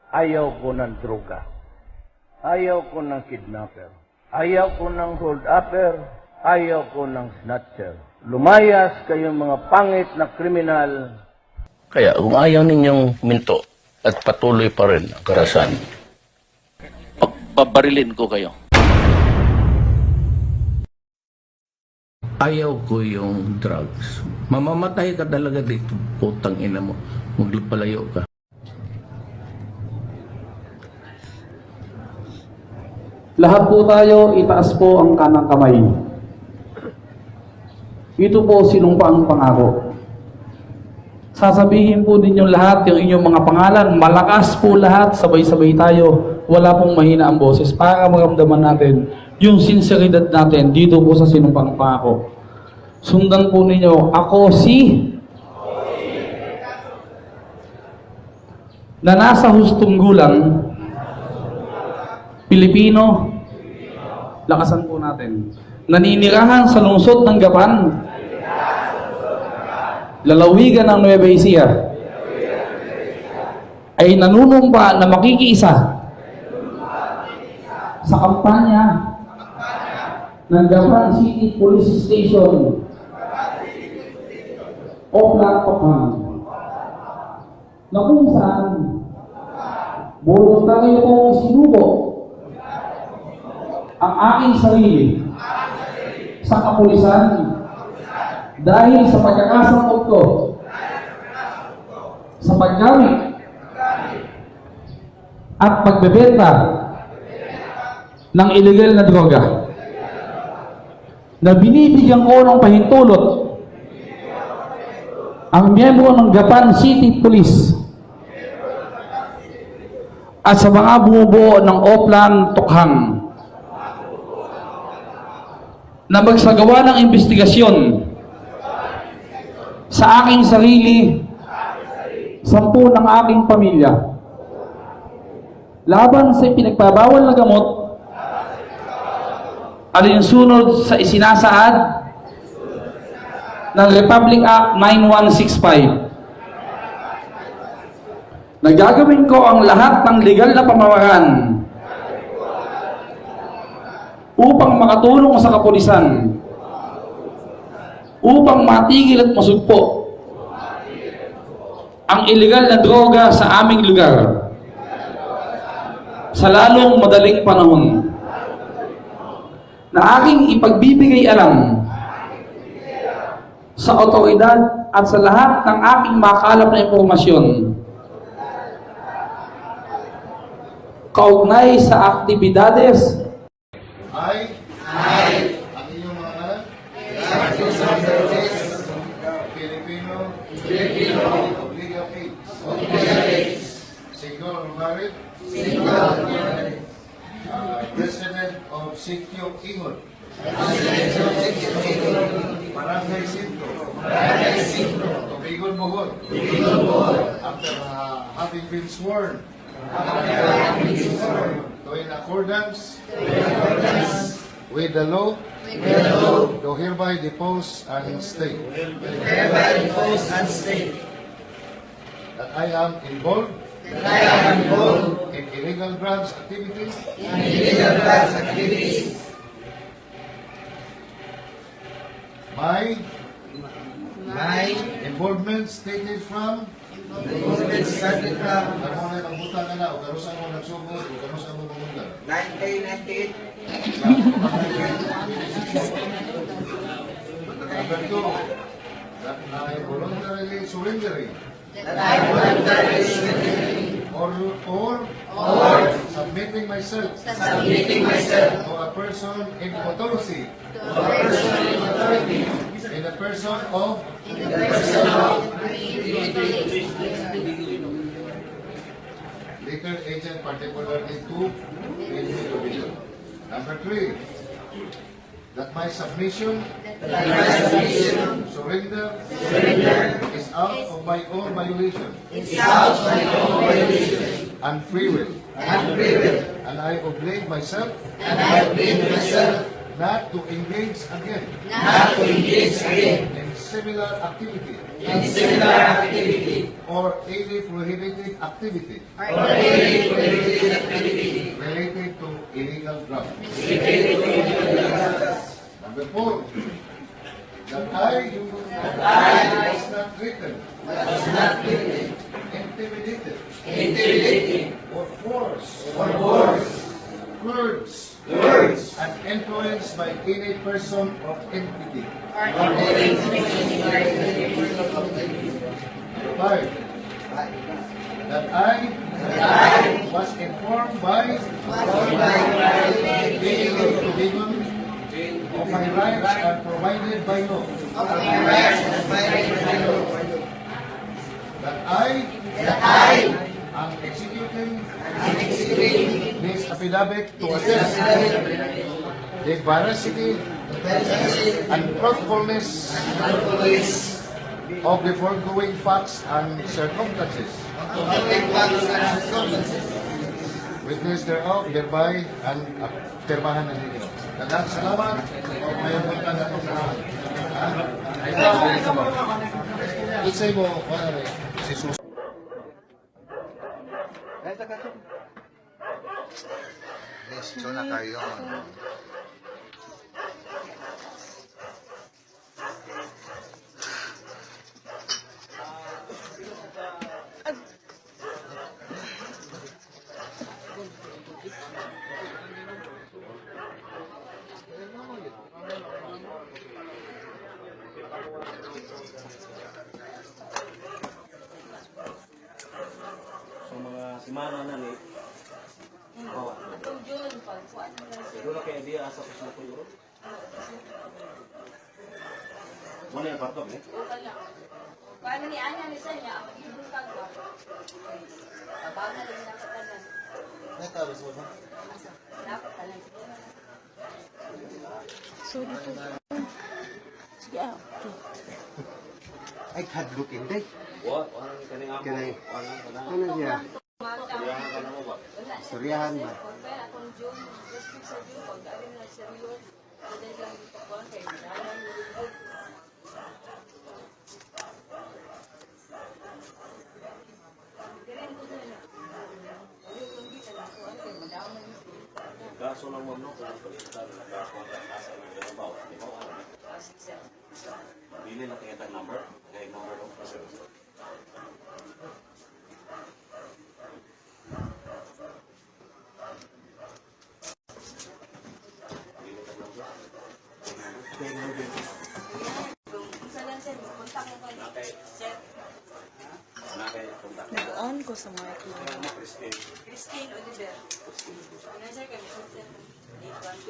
Ayaw ko ng droga. Ayaw ko ng kidnapper. Ayaw ko ng hold-upper. Ayaw ko ng snatcher. Lumayas kayong mga pangit na kriminal. Kaya kung ayaw ninyong minto at patuloy pa rin ang karahasan, pabarilin ko kayo. Ayaw ko yung drugs. Mamamatay ka talaga dito, putang ina mo. Magpalayo ka. Lahat po tayo, itaas po ang kanang kamay. Ito po sinumpaang pangako. Sasabihin po ninyo lahat yung inyong mga pangalan. Malakas po lahat, sabay-sabay tayo. Wala pong mahina ang boses para maramdaman natin yung sinseridad natin dito po sa sinumpaang pangako. Sundan po ninyo, ako si na nasa hustong gulang Pilipino, lakasan po natin, naninirahan sa lungsod ng Gapan, lalawigan ng Nueva Ecija, ay nanunumpa na makikiisa sa kampanya ng Gapan City Police Station o Platform na kung saan voluntaryo kong sinubo ang aking sarili sa kapulisan dahil sa pagkakasangkot ko sa paggamit at pagbebenta ng illegal na droga na binibigyan ko ng pahintulot ang miyembro ng Gapan City Police at sa mga bumubuo ng Oplan Tokhang na magsagawa ng investigasyon sa aking sarili, 10 ng aking pamilya, laban sa pinagpabawal na gamot alinsunod sa isinasaad ng Republic Act 9165. Nagagawin ko ang lahat ng legal na pamamaraan upang makatulong sa kapulisan, upang matigil at masugpo ang illegal na droga sa aming lugar sa lalong madaling panahon, na aking ipagbibigay alam sa otoridad at sa lahat ng aking makalap na impormasyon kaugnay sa aktibidades ang inyong mga anak, Filipino, obligate, single or married, President of Sitio Ingon, Barangay Sintro, Tubigon Bohol, after having been sworn, to in accordance with the law, do hereby depose and state that I am involved in illegal drugs activities my involvement stated from ano na nabutan ka na o karusan mo nagsugod o karusan mo mamundan 1998. Number 2, that I voluntarily surrendering or submitting myself to a person in authority in the person of liquor agent, particularly to individual. Number 3, that my submission, surrender is out of my own violation and free will. And I oblige myself not to engage again in similar activity or any prohibited activity related to illegal drugs. Number 4, that I was not written, intimidated, or forced, words, and influenced by any person or entity. 5, that I was informed by being to given of my rights and provided by law. That I am executing this affidavit to assess the veracity and truthfulness of the foregoing facts and circumstances. Witness thereof, hereby, and pirmahan na ninyo. Daghang salamat. Mayroon po ka na ito sa Isay mo, si Sus. Listo na kayo. So mga simana na ni bawa. Siguro kaya dia asa ko ko yuro. Mo na parto ni. Paano ni Anya ni Sanya ang ibutang ko? Tabangan lang na katanan. Natapos mo ba? Dapat tanan. Sorry po. Sige, okay. Ay, hadlok hindi. Wa, ang kaning amo. Kanay. Ano Ano siya? Kaya ka na mo ba? Suryahan ba? Kaya akong June, just sa June, pag galing na sa Rio, kadali lang ito ko, kaya dalang nilulog. Kailan ko doon na? Ayun, kung kita na ako, ano, madaman yung Kaso lang mo no kung palitan na kaso ang nasa ng trabaho. Di ba ano? Bili na kaya tag number, kay number ng person. Bili tag number. Kung saan lang sir, kontak mo kayo. Sir, Nakay kontak. Nag-on ko sa mga kilo. Christine. Christine Oliver. Ano sir kami? Sir,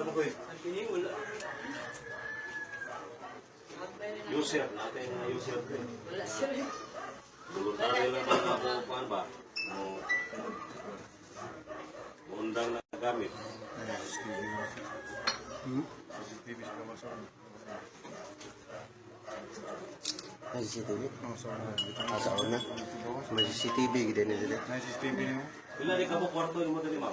Ano ko eh? Wala. User, natin na user ko eh. wala sir. Voluntaryo lang ba ako kuan ba? Mo undang na gamit. May CCTV? Sa una? May CCTV gede na dili. Pila di ka po kwarto mo dali ma'am?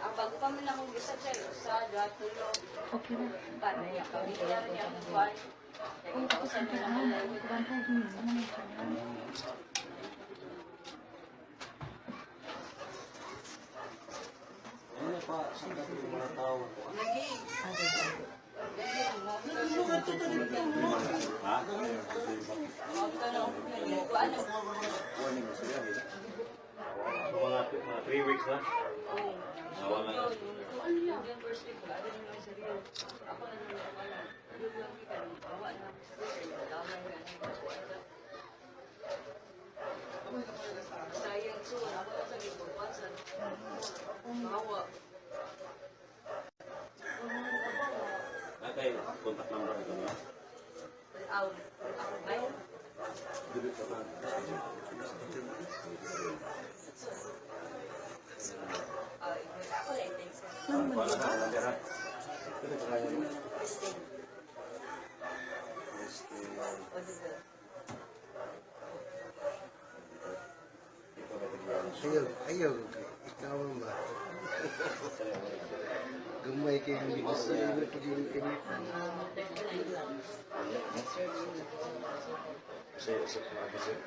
Ang bago pa man akong gisag sir, sa tulo. Okay na. Paano niya? Pagkakita niya ang kuwan. Kung ako sa Ano pa sa mga tao ko? Ha? Mga 3 weeks na? Nawala na. Sayang so, ako sa gipagpasan. Mawa. Nakay contact number ito niya. Out. Ako ba? Ako lang din sir. Wala ka lang dira. Christine Oliver. Ayaw, ayaw. Ikaw ba? Gamay kayo yung libo sa libre pag yung init. Sa mga sir.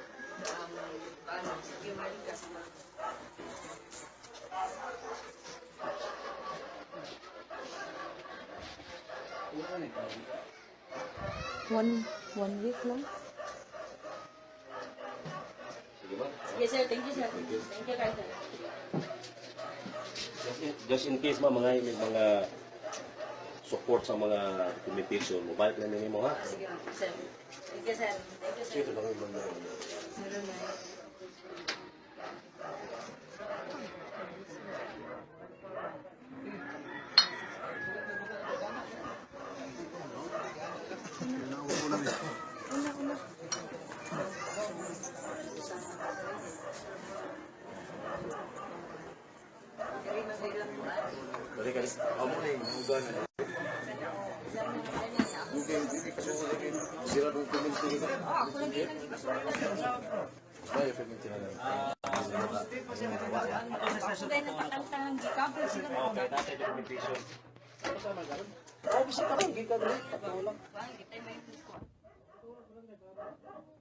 One week lang. Sige ba? Sige sir, thank you sir. Thank you guys sir. Just in case mga may mga support sa mga communication, mobile plan ninyo mo ha. Sige sir. Thank you sir. Thank you sir. Ito lang yung mga Meron na. Balik ka. Amo na yung hugan. Sira ng community nito. Ako lagi lagi gusto ko Kaya community na lang. Dahil natakanta ng gikabel sila mo. Okay, natin yung communication.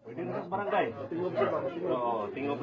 Pwede na sa barangay. Tingop siya ba? Oo, tingop lang.